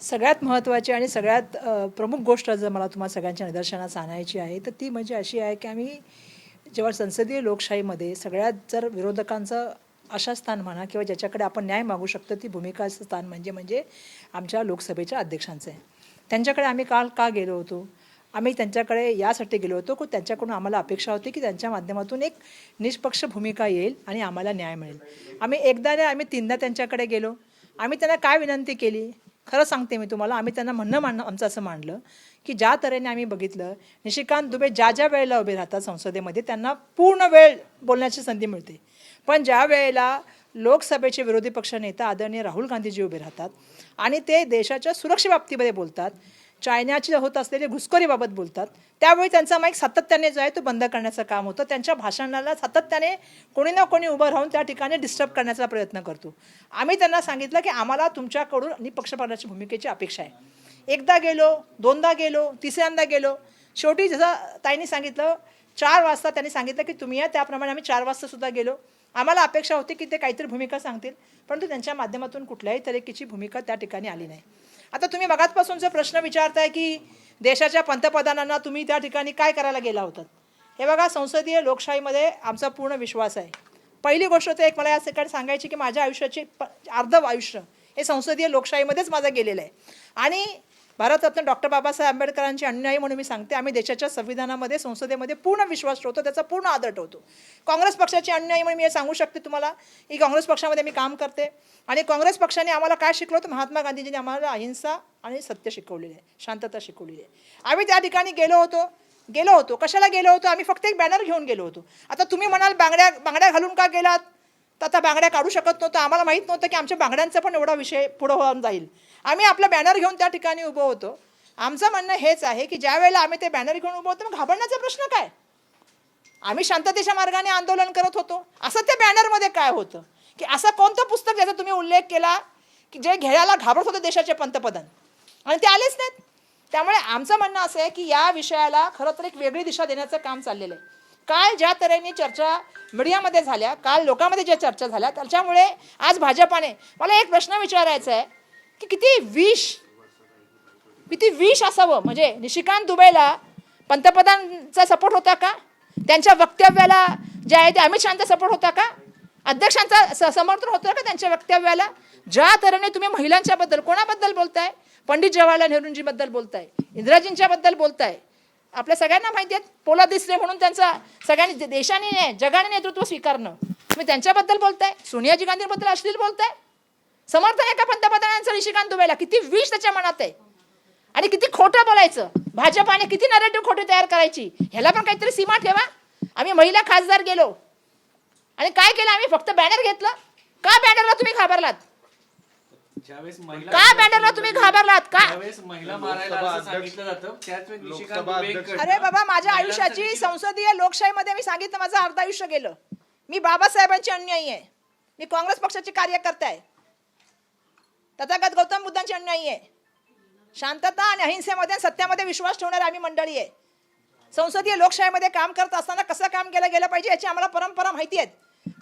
सगळ्यात महत्त्वाची आणि सगळ्यात प्रमुख गोष्ट जर मला तुम्हाला सगळ्यांच्या निदर्शनास आणायची आहे तर ती म्हणजे अशी आहे की आम्ही जेव्हा संसदीय लोकशाहीमध्ये सगळ्यात जर विरोधकांचं आशास्थान म्हणा किंवा ज्याच्याकडे आपण न्याय मागू शकतो ती भूमिकाचं स्थान म्हणजे आमच्या लोकसभेच्या अध्यक्षांचं आहे. त्यांच्याकडे आम्ही काल का गेलो होतो? आम्ही त्यांच्याकडे यासाठी गेलो होतो की त्यांच्याकडून आम्हाला अपेक्षा होती की त्यांच्या माध्यमातून एक निष्पक्ष भूमिका येईल आणि आम्हाला न्याय मिळेल. आम्ही एकदा नाही, आम्ही तीनदा त्यांच्याकडे गेलो. आम्ही त्यांना काय विनंती केली? खरं सांगते मी तुम्हाला, आम्ही त्यांना म्हणणं आमचं असं मांडलं की ज्या तऱ्हेने आम्ही बघितलं निशिकांत दुबे ज्या वेळेला उभे राहतात संसदेमध्ये त्यांना पूर्ण वेळ बोलण्याची संधी मिळते, पण ज्या वेळेला लोकसभेचे विरोधी पक्षनेता आदरणीय राहुल गांधीजी उभे राहतात आणि ते देशाच्या सुरक्षेबाबतीमध्ये बोलतात, चायनाची होत असलेली घुसखोरीबाबत बोलतात, त्यावेळी त्यांचा माईक सातत्याने जो आहे तो बंद करण्याचं काम होतं. त्यांच्या भाषणाला सातत्याने कोणी ना कोणी उभं राहून त्या ठिकाणी डिस्टर्ब करण्याचा प्रयत्न करतो. आम्ही त्यांना सांगितलं की आम्हाला तुमच्याकडून निपक्षपाताची भूमिकेची अपेक्षा आहे. एकदा गेलो, दोनदा गेलो, तिसऱ्यांदा गेलो. शेवटी जसं ताईंनी सांगितलं 4 वाजता त्यांनी सांगितलं की तुम्ही या, त्याप्रमाणे आम्ही 4 वाजतासुद्धा गेलो. आम्हाला अपेक्षा होती की ते काहीतरी भूमिका सांगतील, परंतु त्यांच्या माध्यमातून कुठल्याही तऱ्हेची भूमिका त्या ठिकाणी आली नाही. आता तुम्ही मगाचपासून जो प्रश्न विचारताय की देशाच्या पंतप्रधानांना तुम्ही त्या ठिकाणी काय करायला गेला होतात, हे बघा, संसदीय लोकशाहीमध्ये आमचा पूर्ण विश्वास आहे. पहिली गोष्ट तर एक मला या ठिकाणी सांगायची की माझ्या आयुष्याचे अर्ध आयुष्य हे संसदीय लोकशाहीमध्येच माझं गेलेलं आहे आणि भारतरत्न डॉक्टर बाबासाहेब आंबेडकरांची अनुयायी म्हणून मी सांगते, आम्ही देशाच्या संविधानामध्ये संसदेमध्ये पूर्ण विश्वास ठेवतो, त्याचा पूर्ण आदर ठेवतो. काँग्रेस पक्षाची अनुयायी म्हणून मी हे सांगू शकते तुम्हाला की काँग्रेस पक्षामध्ये मी काम करते आणि काँग्रेस पक्षाने आम्हाला काय शिकवलं तर महात्मा गांधीजींनी आम्हाला अहिंसा आणि सत्य शिकवलेले आहे, शांतता शिकवलेली आहे. आम्ही त्या ठिकाणी गेलो होतो. कशाला गेलो होतो? आम्ही फक्त एक बॅनर घेऊन गेलो होतो. आता तुम्ही म्हणाल बांगड्या घालून का गेलात? तर आता बांगड्या काढू शकत नव्हतं. आम्हाला माहीत नव्हतं की आमच्या बांगड्यांचा पण एवढा विषय पुढं होऊन जाईल. आम्ही आपला बॅनर घेऊन त्या ठिकाणी उभं होतो. आमचं म्हणणं हेच आहे की ज्या वेळेला आम्ही ते बॅनर घेऊन उभं होतो मग घाबरण्याचा प्रश्न काय? आम्ही शांततेच्या मार्गाने आंदोलन करत होतो. असं त्या बॅनरमध्ये काय होतं की असं कोणतं पुस्तक ज्याचा तुम्ही उल्लेख केला की जे घ्यायला घाबरत होते देशाचे पंतप्रधान आणि ते आलेच नाहीत? त्यामुळे आमचं म्हणणं असं आहे की या विषयाला खरं तर एक वेगळी दिशा देण्याचं काम चाललेलं आहे. काल ज्या तऱ्हेने चर्चा मीडियामध्ये झाल्या, काल लोकांमध्ये ज्या चर्चा झाल्या, त्याच्यामुळे आज भाजपाने, मला एक प्रश्न विचारायचा आहे की किती विष असावं. म्हणजे निशिकांत दुबेला पंतप्रधानांचा सपोर्ट होता का? त्यांच्या वक्तव्याला जे आहे ते अमित शहांचा सपोर्ट होता का? अध्यक्षांचा समर्थन होतं का त्यांच्या वक्तव्याला? ज्या तऱ्हेने तुम्ही महिलांच्या बद्दल कोणाबद्दल बोलताय? पंडित जवाहरलाल नेहरूंजीबद्दल बोलताय, इंदिराजींच्याबद्दल बोलताय. आपल्या सगळ्यांना माहिती आहे पोला दिसले म्हणून त्यांचा सगळ्यांनी देशाने जगाने नेतृत्व स्वीकारणं. तुम्ही त्यांच्याबद्दल बोलताय, सोनियाजी गांधींबद्दल अश्लील बोलताय. समर्थन आहे का पंतप्रधानांचं निशिकांत दुबेला? किती विष त्याच्या मनात आहे आणि किती खोटं बोलायचं. भाजपाने किती नरेटिव्ह खोटे तयार करायची, ह्याला पण काहीतरी सीमा ठेवा. आम्ही महिला खासदार गेलो आणि काय केलं? आम्ही फक्त बॅनर घेतलं. का बॅनरला तुम्ही घाबरलात? का बॅनरला तुम्ही घाबरलात का? अरे बाबा, माझ्या आयुष्याची संसदीय लोकशाहीमध्ये मी सांगितलं माझं अर्ध आयुष्य गेलं. मी बाबासाहेबांची अनुयायी आहे, मी काँग्रेस पक्षाची कार्यकर्ता आहे, तथागत गौतम बुद्धांची अनुयायी आहे. शांतता आणि अहिंसेमध्ये सत्यामध्ये विश्वास ठेवणारी आम्ही मंडळी आहे. संसदीय लोकशाहीमध्ये काम करत असताना कसं काम गेलं पाहिजे याची आम्हाला परंपरा माहिती आहे.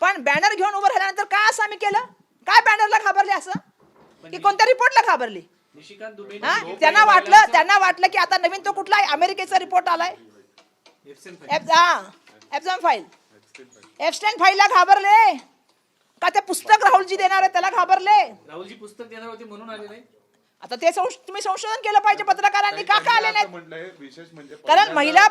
पण बॅनर घेऊन उभं राहिल्यानंतर काय असं आम्ही केलं? काय बॅनरला घाबरले असं की कोणत्या रिपोर्टला घाबरली? त्यांना वाटलं की आता नवीन तो कुठला अमेरिकेचा रिपोर्ट आलाय, एप्स्टाईन फाईलला घाबरले का? ते पुस्तक राहुलजी देणार आहे त्याला घाबरले? राहुलजी पुस्तक देणार होते म्हणून आले नाही. आता ते तुम्ही संशोधन केलं पाहिजे पत्रकारांनी, का आले नाहीत? कारण महिला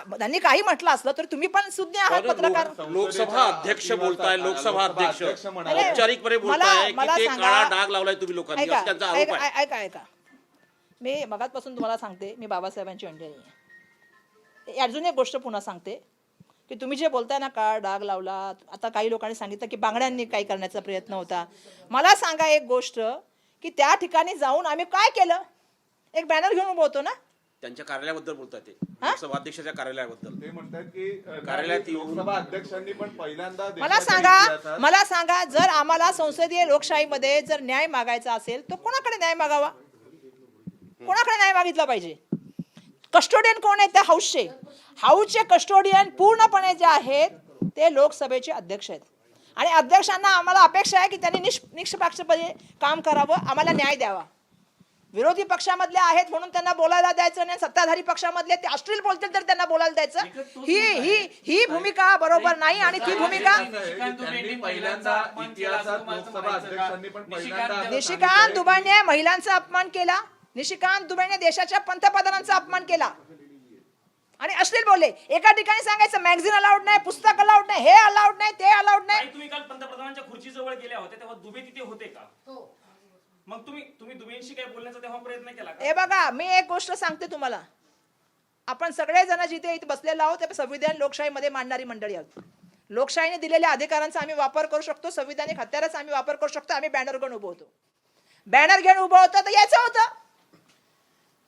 त्यांनी काही म्हटलं असलं तर तुम्ही पण सुज्ञ आहात पत्रकार. लोकसभा अध्यक्ष बोलताय, लोकसभा अध्यक्ष औपचारिकपणे बोलताय की ते काळा डाग लावलाय तुम्ही लोकांनी, त्यांचा आरोप आहे. ऐका, मी मगाचपासून तुम्हाला सांगते, मी बाबासाहेबांची अनुयायी आहे. अजून एक गोष्ट पुन्हा सांगते की तुम्ही जे बोलताय ना काळा डाग लावला, आता काही लोकांनी सांगितलं की बांगड्यांनी काही करण्याचा प्रयत्न होता. मला सांगा एक गोष्ट की त्या ठिकाणी जाऊन आम्ही काय केलं? एक बॅनर घेऊन उभं होतो ना. त्यांच्या कार्यालयाबद्दल बोलतात ते, लोकसभा अध्यक्षाच्या कार्यालयाबद्दल ते म्हणतात की कार्यालयात लोकसभा अध्यक्षांनी पण पहिल्यांदा मला सांगा जर आम्हाला संसदीय लोकशाहीमध्ये जर न्याय मागायचा असेल तर कोणाकडे न्याय मागावा? कोणाकडे न्याय मागितला पाहिजे? कस्टोडियन कोण आहेत? त्या हाऊसचे कस्टोडियन पूर्णपणे जे आहेत ते लोकसभेचे अध्यक्ष आहेत आणि अध्यक्षांना आम्हाला अपेक्षा आहे की त्यांनी निष्पक्षपणे काम करावं, आम्हाला न्याय द्यावा. विरोधी पक्षामधले आहेत म्हणून त्यांना बोलायला द्यायचं नाही, सत्ताधारी पक्षामधले ते अश्लील बोलतील तर त्यांना बोलायला द्यायचं, ही भूमिका बरोबर नाही. आणि ती भूमिका निशिकांत दुबेने महिलांचा अपमान केला, निशिकांत दुबेने देशाच्या पंतप्रधानांचा अपमान केला आणि अश्लील बोलले. एका ठिकाणी सांगायचं मॅगझिन अलाउड नाही, पुस्तक अलाउड नाही, हे अलाउड नाही, ते अलाउड नाही. तुम्ही काल पंतप्रधानांच्या खुर्चीजवळ गेल्या होत्या तेव्हा दुबे तिथे होते का? मग तुम्ही दुबेंशी काय बोलण्याचा तेव्हा प्रयत्न केला का? हे बघा, मी एक गोष्ट सांगते तुम्हाला, आपण सगळेजण जिथे इथे बसलेलो आहोत ते संविधान लोकशाहीमध्ये मांडणारी मंडळी आहोत. लोकशाहीने दिलेल्या अधिकारांचा आम्ही वापर करू शकतो, संविधानिक हत्याराचा आम्ही वापर करू शकतो. आम्ही बॅनर घेऊन उभं होतो, बॅनर घेऊन उभं होतं तर यायचं होतं.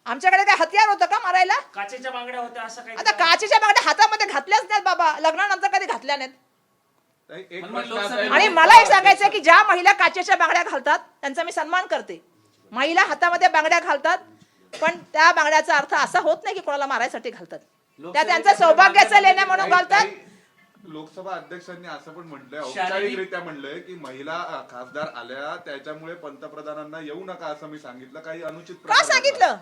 आमच्याकडे काय हत्यार होतं का मारायला? काचेच्या बांगड्या होत्या असं काही? आता काचेच्या बांगड्या हातामध्ये घातल्याच नाहीत बाबा, लग्नानंतर कधी घातल्या नाहीत. आणि मला एक सांगायचं की ज्या महिला काचेच्या बांगड्या घालतात त्यांचा मी सन्मान करते. महिला हातामध्ये बांगड्या घालतात, पण त्या बांगड्याचा अर्थ असा होत नाही की कोणाला मारायसाठी घालतात, त्या त्यांचं सौभाग्याचं लेणं म्हणून घालतात. लोकसभा अध्यक्षांनी असं पण म्हटलंय, औपचारिकरित्या म्हणलंय की महिला खासदार आल्या त्याच्यामुळे पंतप्रधानांना येऊ नका असं मी सांगितलं. काही अनुचित का सांगितलं?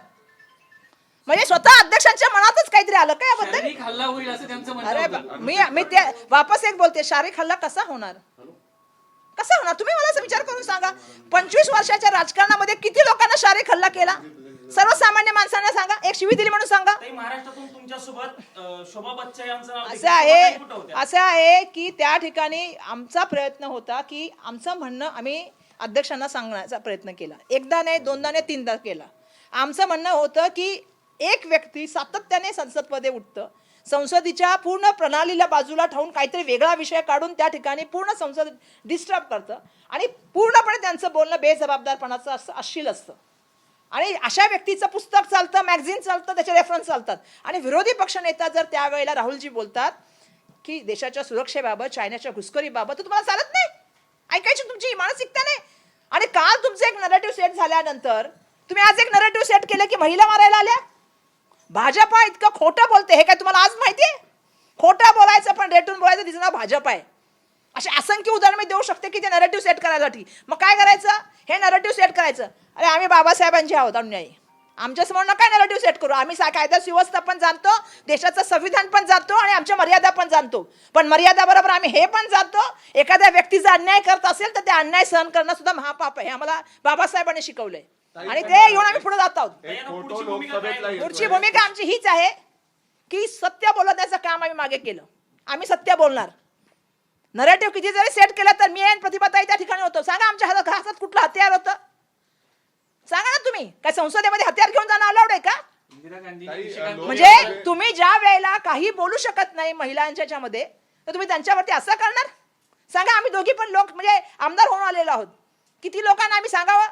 म्हणजे स्वतः अध्यक्षांच्या मनातच काहीतरी आलं काय याबद्दल? शारीरिक हल्ला होईल असं त्यांचं म्हणणं अरे होतं. मी ते वापस एक बोलते, शारीरिक हल्ला कसा होणार? कसा होणार? तुम्ही मला असं विचार करून सांगा. 25 वर्षाच्या राजकारणामध्ये किती लोकांना शारीरिक हल्ला केला? सर्वसामान्य माणसांना सांगा, एक शिवी दिली म्हणून सांगा. महाराष्ट्रातून तुमच्यासोबत शोभा बच्चा यांचं नाव असं आहे की त्या ठिकाणी आमचा प्रयत्न होता की आमचं म्हणणं आम्ही अध्यक्षांना सांगण्याचा प्रयत्न केला. एकदा नाही, दोनदा नाही, तीनदा केला. आमचं म्हणणं होतं की एक व्यक्ती सातत्याने संसदमध्ये उठतं, संसदेच्या पूर्ण प्रणालीला बाजूला ठेवून काहीतरी वेगळा विषय काढून त्या ठिकाणी पूर्ण संसद डिस्टर्ब करतं आणि पूर्णपणे त्यांचं बोलणं बेजबाबदारपणाचं असं अश्लील असतं. आणि अशा व्यक्तीचं पुस्तक चालतं, मॅगझिन चालतं, त्याचे रेफरन्स चालतात. आणि विरोधी पक्षनेता जर त्यावेळेला राहुलजी बोलतात की देशाच्या सुरक्षेबाबत, चायनाच्या घुसखोरीबाबत, तर तुम्हाला चालत नाही, ऐकायची तुमची मानसिकता नाही. आणि काल तुमचं एक नरेटिव्ह सेट झाल्यानंतर तुम्ही आज एक नरेटिव्ह सेट केलं की महिला मारायला आल्या. भाजपा इतकं खोटं बोलते हे काय तुम्हाला आज माहितीये? खोटं बोलायचं पण रेटून बोलायचं, तिचं नाव भाजप आहे. असे असंख्य उदाहरण मी देऊ शकते की ते नरेटिव्ह सेट करायसाठी. मग काय करायचं? हे नरेटिव्ह सेट करायचं, अरे आम्ही बाबासाहेबांचे आहोत अनुयायी, आमच्या समोर नका नरेटिव्ह सेट करू. आम्ही कायदा सुव्यवस्था पण जाणतो, देशाचं संविधान पण जाणतो आणि आमच्या मर्यादा पण जाणतो. पण मर्यादा बरोबर आम्ही हे पण जाणतो, एखाद्या व्यक्तीचा अन्याय करत असेल तर ते अन्याय सहन करणं सुद्धा महापाप आहे. हे आम्हाला बाबासाहेबांनी शिकवलंय आणि ते घेऊन आम्ही पुढे जात आहोत. पुढची भूमिका आमची हीच आहे की सत्य बोलण्याचं काम आम्ही मागे केलं. आम्ही सत्य बोलणार. नरेटिव्ह किती जरी सेट केलं तर मी आणि प्रतिभाताई त्या ठिकाणी होतो. सांगा आमच्या हातात कुठलं हत्यार होतं? सांगा ना तुम्ही. काय संसदेमध्ये हत्यार घेऊन जाणं अलाउड आहे का? म्हणजे तुम्ही ज्या वेळेला काही बोलू शकत नाही महिलांच्या मध्ये, तर तुम्ही त्यांच्यावरती असं करणार? सांगा. आम्ही दोघी पण लोक म्हणजे आमदार होऊन आलेलो आहोत. किती लोकांना आम्ही सांगावं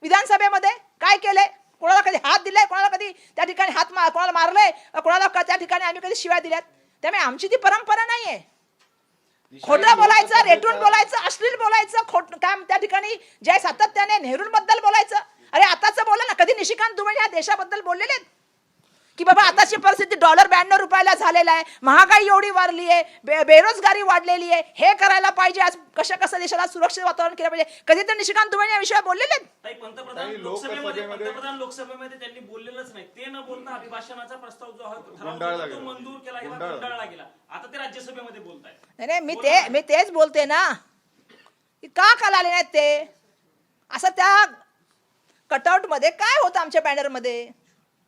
विधानसभेमध्ये काय केलंय, कोणाला कधी हात दिलाय, कोणाला कधी त्या ठिकाणी कोणाला मारलंय, कोणाला त्या ठिकाणी आम्ही कधी शिव्या दिल्यात. त्यामुळे आमची ती परंपरा नाहीये. खोटं बोलायचं, रेटून बोलायचं, अश्लील बोलायचं, काम त्या ठिकाणी जय सातत्याने नेहरूंबद्दल बोलायचं. अरे आताच बोला ना, कधी निशिकांत दुबे या देशाबद्दल बोललेले आहेत की बाबा आताची परिस्थिती $92 रुपयाला झालेला आहे, महागाई एवढी वाढली आहे, बेरोजगारी वाढलेली आहे, हे करायला पाहिजे, आज कसं देशाला सुरक्षित वातावरण केलं पाहिजे. कधी तर निशिकांत दुबे या विषयावर बोललेले आहेत? पंतप्रधान लोकसभेमध्ये त्यांनी बोललेलंच नाही. ते न बोलता अभिभाषणाचा प्रस्ताव जो आहे तो मंजूर केला गेला, गुंडाळला गेला. आता ते राज्यसभेमध्ये बोलतायत. नाही, मी तेच बोलते ना, का आले नाहीत ते? असं त्या कटआउट मध्ये काय होतं आमच्या बॅनर मध्ये?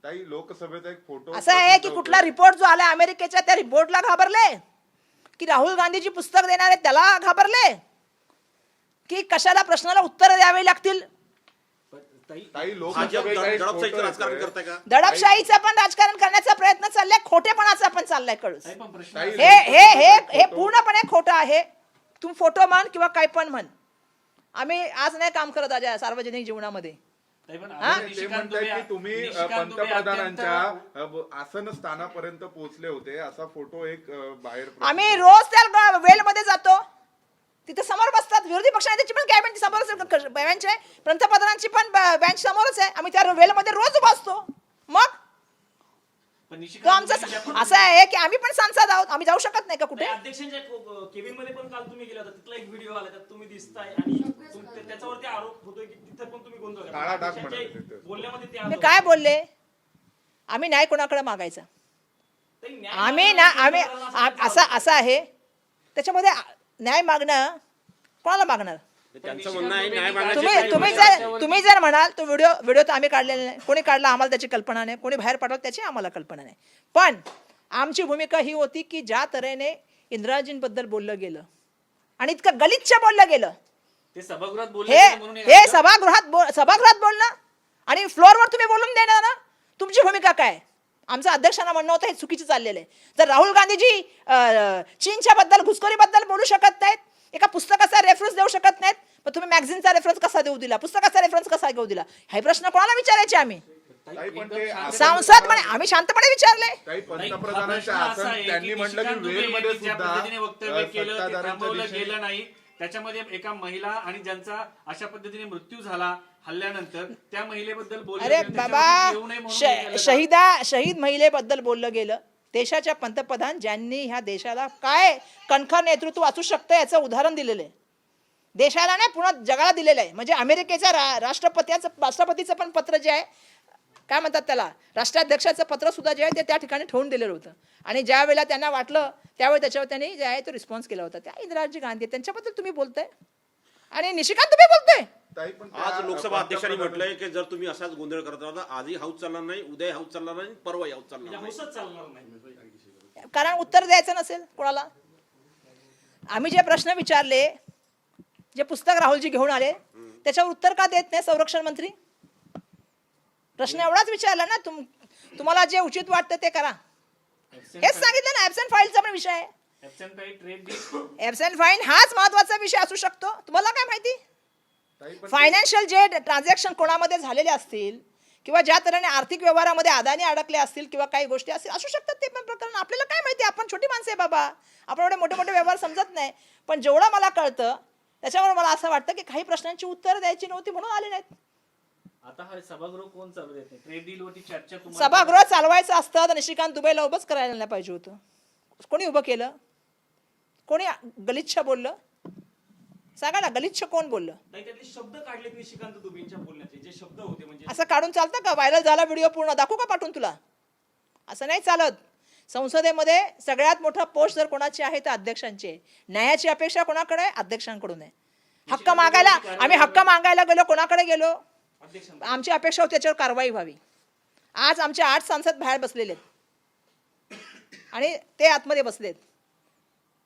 लोकसभेत एक फोटो असं आहे की कुठला रिपोर्ट जो आला अमेरिकेच्या त्या रिपोर्टला घाबरले, की राहुल गांधीजी पुस्तक देणार आहेत त्याला घाबरले, की कशाला प्रश्नाला उत्तर द्यावे लागतील? दडपशाहीचं पण राजकारण करण्याचा प्रयत्न चाललाय, खोटेपणाचा पण चाललाय. कळूस हे पूर्णपणे खोटं आहे. तुम्ही फोटो म्हण किंवा काय पण म्हण, आम्ही आज नाही काम करत आज सार्वजनिक जीवनामध्ये. तुम्ही पंतप्रधानांच्या आसन स्थानापर्यंत पोहोचले होते असा फोटो एक बाहेर. आम्ही रोज त्या वेल मध्ये जातो, तिथे समोर बसतात विरोधी पक्षाची पण कॅबिनेट समोर बेंच आहे, पंतप्रधानांची पण बेंच समोरच आहे. आम्ही त्या वेल मध्ये रोज बसतो. मग पण तो आमचा असं आहे की आम्ही पण सांसद आहोत, आम्ही जाऊ शकत नाही का कुठे? अध्यक्षांच्या केबिन मध्ये पण काल तुम्ही गेला होता, तिथला एक व्हिडिओ आला, त्यात तुम्ही दिसताय आणि त्याच्यावरती आरोप होतोय की तिथं पण तुम्ही गोंधळ काळा डाग अध्यक्षांच्या म्हणाले ते. बोलण्यामध्ये ते मी आलं काय बोलले? आम्ही न्याय कोणाकडे मागायचा? होतं. न्याय आम्ही ना आम्ही असं आहे त्याच्यामध्ये न्याय मागणं कोणाला मागणार? त्यांचं म्हणणं आहे न्याय मागण्याची तुम्ही जर म्हणाल तो व्हिडिओ तर आम्ही काढलेला नाही, कोणी काढला आम्हाला त्याची कल्पना नाही, कोणी बाहेर पाठवलं त्याची आम्हाला कल्पना नाही. पण आमची भूमिका ही होती की ज्या तऱ्हेने इंदिराजींबद्दल बोललं गेलं आणि इतकं गलिच्छ बोललं गेलं, ते सभागृहात हे बोलले म्हणून हे सभागृहात बोलणं आणि फ्लोअरवर तुम्ही बोलून देणार ना, तुमची भूमिका काय? आमचं अध्यक्षांना म्हणणं होतं हे चुकीचं चाललेलं आहे. जर राहुल गांधीजी चीनच्या बद्दल घुसखोरीबद्दल बोलू शकत नाहीत, एका पुस्तकाचा रेफरन्स देऊ शकत नाहीत, मग तुम्ही मॅगझिनचा रेफरन्स कसा देऊ दिला, पुस्तकाचा रेफरन्स कसा घेऊ दिला? हे प्रश्न कोणाला विचारायचे? आम्ही ताई, पण ते सांसद म्हणे, आम्ही शांतपणे विचारले. काही पंतप्रधानांच्या आसन त्यांनी म्हटलं की वेळमध्ये सुद्धा वक्तव्य केलं ते सत्ताधाऱ्यांच्या थांबवलं दिशेने- गेलं नाही. त्याच्यामध्ये एका महिला आणि ज्यांचा अशा पद्धतीने मृत्यू झाला हल्ल्यानंतर त्या महिलेबद्दल बोललं अरे गेलं, त्याच्यावरती येऊ नये बाबा, म्हणून हे केलं का? शहीद महिलेबद्दल बोललं गेलं. देशाच्या पंतप्रधान ज्यांनी ह्या देशाला काय कणखर नेतृत्व असू शकतं याचं उदाहरण दिलेलं आहे. देशाला नाही पुन्हा जगाला दिलेलं आहे. म्हणजे अमेरिकेच्या राष्ट्रपतीचं पण पत्र जे आहे, काय म्हणतात त्याला, राष्ट्राध्यक्षाचं पत्र सुद्धा जे आहे ते त्या ठिकाणी ठेवून दिलेलं होतं. आणि ज्या वेळेला त्यांना वाटलं त्यावेळी त्याच्यावर त्यांनी जे आहे तो रिस्पॉन्स केला होता. त्या इंदिराजी गांधी त्यांच्याबद्दल तुम्ही बोलताय आणि निशिकांत तुम्ही बोलतोय. ताई, पण आज त्या लोकसभा अध्यक्षांनी पंतप्रधान- म्हटलंय की जर तुम्ही असाच गोंधळ करत राहता आजही हाऊस चालणार नाही, उद्या हाऊस चालणार नाही, परवा हाऊस चालणार नाही. हौसच चालणार नाही. कारण उत्तर द्यायचं नसेल कोणाला. आम्ही जे प्रश्न विचारले, जे पुस्तक राहुलजी घेऊन आले, त्याच्यावर उत्तर का देत नाही संरक्षण मंत्री? प्रश्न एवढाच विचारला ना, तुम्हाला जे उचित वाटतं ते करा, हेच सांगितलं ना. ऍब्सेंट फाईलचा पण विषय आहे. Absent काही trade deal ऍब्सेंट फाईन हाच महत्वाचा विषय असू शकतो. तुम्हाला काय माहिती? ताई, पण फायनान्शियल जे ट्रान्झॅक्शन कोणामध्ये झालेले असतील किंवा ज्या तऱ्हेने आर्थिक व्यवहारामध्ये अदानी अडकले असतील किंवा काही गोष्टी असतील असू शकतात, ते पण प्रकरण आपल्याला काय माहिती? आपण छोटी माणसं आहे बाबा, आपण एवढे मोठे मोठे व्यवहार समजत नाही. पण जेवढं मला कळतं त्याच्यावर मला असं वाटतं की काही प्रश्नांची उत्तर द्यायची नव्हती म्हणून आले नाहीत. आता हा सभागृह कोण चालू देत नाही? ट्रेड डील वरती चर्चा तुम्हाला सभागृह चालवायचं असतं तर निशिकांत दुबईला उभंच करायला नाही पाहिजे होतं. कोणी उभं केलं? कोणी गलिच्छ बोललं? सांगा ना, गलिच्छ कोण बोललं? नाही, त्यातले शब्द काढलेत निशिकांत दुबेंच्या बोलण्याचे, जे शब्द होते म्हणजे असं काढून चालतं का? व्हायरल झाला व्हिडिओ पूर्ण, दाखवू का पाठवून तुला? असं नाही चालत. संसदेमध्ये सगळ्यात मोठा पोस्ट जर कोणाची आहे तर अध्यक्षांची आहे. न्यायाची अपेक्षा कोणाकडे आहे? अध्यक्षांकडून आहे. हक्क मागायला आम्ही हक्क मागायला गेलो, कोणाकडे गेलो? आमची अपेक्षा होती त्याच्यावर कारवाई व्हावी. आज आमचे 8 सांसद बाहेर बसलेले आहेत आणि ते आतमध्ये बसलेत.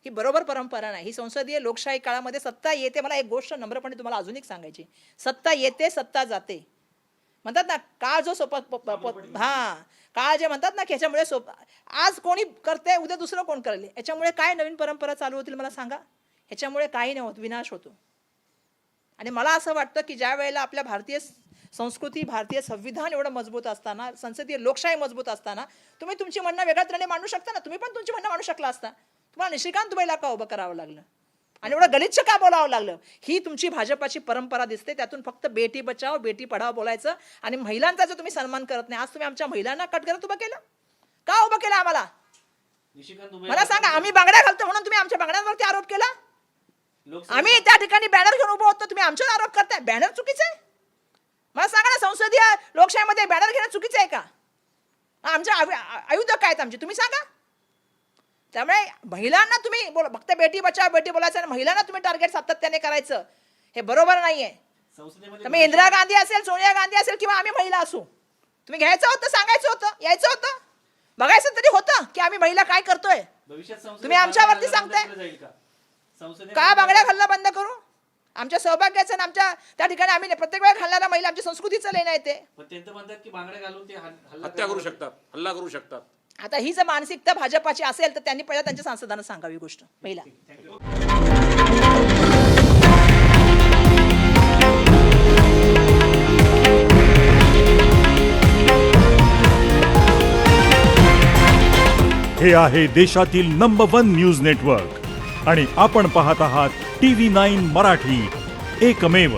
ही बरोबर परंपरा नाही. ही संसदीय लोकशाही काळामध्ये सत्ता येते. मला एक गोष्ट नम्रपणे तुम्हाला अजून एक सांगायची, सत्ता येते सत्ता जाते म्हणतात ना. काळ जो काळ जे म्हणतात ना की ह्याच्यामुळे आज कोणी करते उद्या दुसरं कोण करेल, याच्यामुळे काय नवीन परंपरा चालू होतील मला सांगा? ह्याच्यामुळे काही नाही होत, विनाश होतो. आणि मला असं वाटतं की ज्या वेळेला आपल्या भारतीय संस्कृती, भारतीय संविधान एवढं मजबूत असताना, संसदीय लोकशाही मजबूत असताना तुम्ही तुमची म्हणणं वेगळ्या तऱ्हेने मांडू शकता ना. तुम्ही पण तुमची म्हणणं मांडू शकला असता. तुम्हाला निशिकांत दुबईला का उभं करावं लागलं आणि एवढं गलिच्छ का बोलावं लागलं? ही तुमची भाजपाची परंपरा दिसते. त्यातून फक्त बेटी बचाव बेटी पढाव बोलायचं आणि महिलांचा जो तुम्ही सन्मान करत नाही. आज तुम्ही आमच्या महिलांना कटकरत उभं केलं का? उभं केलं आम्हाला? निशिकांत दुबे मला सांगा. आम्ही बांगड्या घालतो म्हणून तुम्ही आमच्या बांगड्यांवरती आरोप केला? लोकसभा आम्ही त्या ठिकाणी बॅनर घेऊन उभं होतो, तुम्ही आमच्यावर आरोप करताय. बॅनर चुकीचं आहे? मला सांगा ना, संसदीय लोकशाहीमध्ये बॅनर घेणं चुकीचं आहे का? आमच्या आयुध काय आहेत आमचे, तुम्ही सांगा. त्यामुळे महिलांना तुम्ही फक्त बेटी बचाव बेटी बोलायचं आणि महिलांना तुम्ही टार्गेट सातत्याने करायचं, हे बरोबर नाहीये. संसदेमध्ये तुम्ही इंदिरा गांधी असेल, सोनिया गांधी असेल किंवा आम्ही महिला असू, तुम्ही घ्यायचं होतं, सांगायचं होतं, यायचं होतं, बघायचं तरी होतं की आम्ही महिला काय करतोय. भविष्यात संसदेत तुम्ही आमच्यावरती बांगड्या घालणं सांगताय. बंद केलं जाईल का? संसदेत का बांगड्या घालणं बंद करू? आमच्या सहभाग्याचं आणि आमच्या त्या ठिकाणी आम्ही प्रत्येक वेळा घालणारा महिला आमच्या संस्कृतीचं लेणं येते. पण त्यांचं म्हणतात की बांगड्या घालून ते हत्या करू शकतात, हल्ला करू शकतात. आता ही जर मानसिकता भाजपाची असेल तर त्यांनी पहिला त्यांच्या सांसदांना सांगावी गोष्ट पहिला. हे आहे देशातील नंबर 1 न्यूज नेटवर्क आणि आपण पाहत आहात TV9 मराठी, एकमेव.